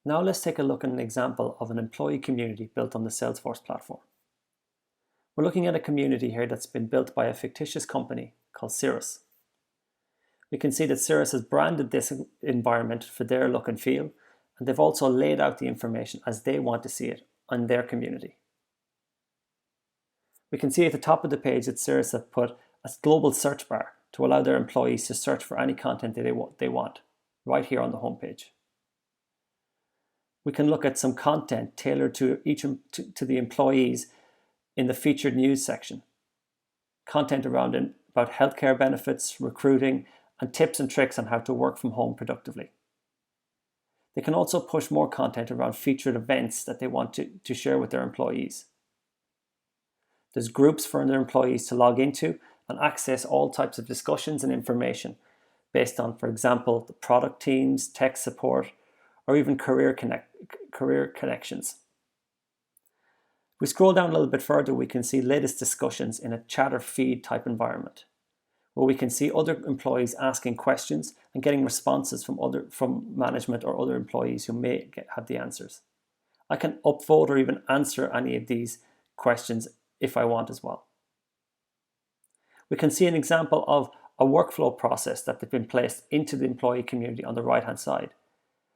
Now let's take a look at an example of an employee community built on the Salesforce platform. We're looking at a community here that's been built by a fictitious company called Cirrus. We can see that Cirrus has branded this environment for their look and feel, and they've also laid out the information as they want to see it on their community. We can see at the top of the page that Cirrus have put a global search bar to allow their employees to search for any content that they want, right here on the homepage. We can look at some content tailored to the employees in the featured news section. Content about healthcare benefits, recruiting, and tips and tricks on how to work from home productively. They can also push more content around featured events that they want to share with their employees. There's groups for their employees to log into and access all types of discussions and information based on, for example, the product teams, tech support, or even career connections. If we scroll down a little bit further, we can see latest discussions in a chatter feed type environment, where we can see other employees asking questions and getting responses from management or other employees who may have the answers. I can upvote or even answer any of these questions if I want as well. We can see an example of a workflow process that has been placed into the employee community on the right hand side.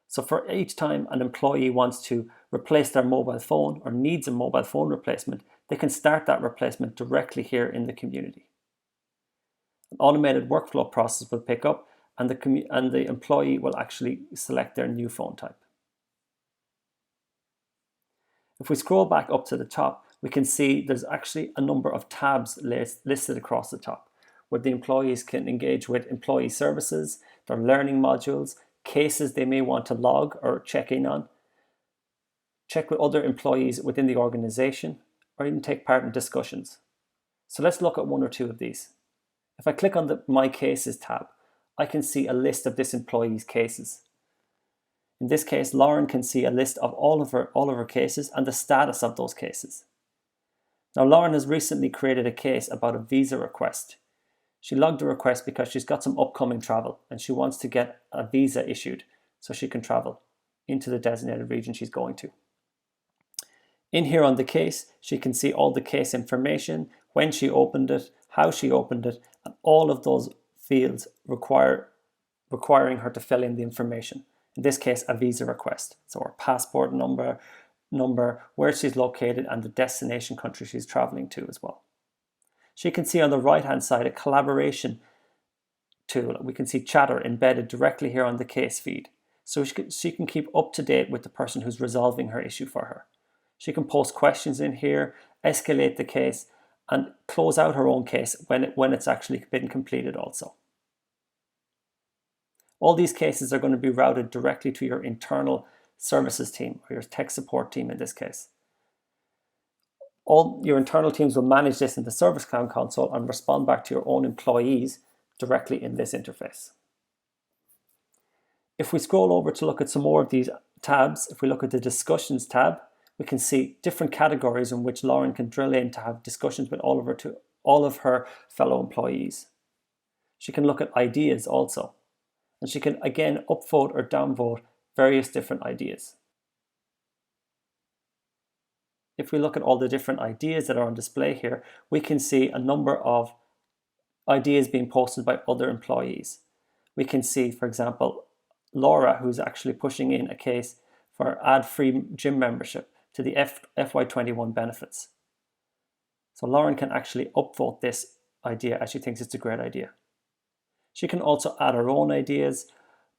So for each time an employee wants to replace their mobile phone or needs a mobile phone replacement, they can start that replacement directly here in the community. An automated workflow process will pick up and the employee will actually select their new phone type. If we scroll back up to the top, we can see there's actually a number of tabs listed across the top, where the employees can engage with employee services, their learning modules, cases they may want to log or check in on, check with other employees within the organization, or even take part in discussions. So let's look at one or two of these. If I click on the My Cases tab, I can see a list of this employee's cases. In this case, Lauren can see a list of all of her cases and the status of those cases. Now, Lauren has recently created a case about a visa request. She logged a request because she's got some upcoming travel and she wants to get a visa issued so she can travel into the designated region she's going to. In here on the case, she can see all the case information, when she opened it, how she opened it, and all of those fields requiring her to fill in the information. In this case, a visa request. So her passport number, where she's located, and the destination country she's traveling to as well. She can see on the right hand side a collaboration tool. We can see Chatter embedded directly here on the case feed. So she can keep up to date with the person who's resolving her issue for her. She can post questions in here, escalate the case, and close out her own case when it's actually been completed also. All these cases are going to be routed directly to your internal services team, or your tech support team in this case. All your internal teams will manage this in the Service Cloud console and respond back to your own employees directly in this interface. If we scroll over to look at some more of these tabs, if we look at the Discussions tab, we can see different categories in which Lauren can drill in to have discussions with all of her fellow employees. She can look at ideas also, and she can again upvote or downvote various different ideas. If we look at all the different ideas that are on display here, we can see a number of ideas being posted by other employees. We can see, for example, Laura, who's actually pushing in a case for ad-free gym membership to the FY21 benefits. So Lauren can actually upvote this idea as she thinks it's a great idea. She can also add her own ideas,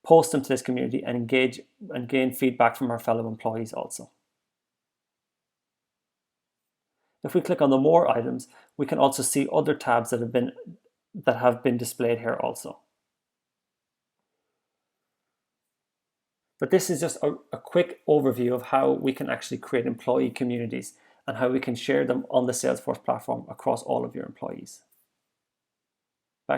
post them to this community, and engage and gain feedback from her fellow employees also. If we click on the More items, we can also see other tabs that have been displayed here also. But this is just a quick overview of how we can actually create employee communities and how we can share them on the Salesforce platform across all of your employees.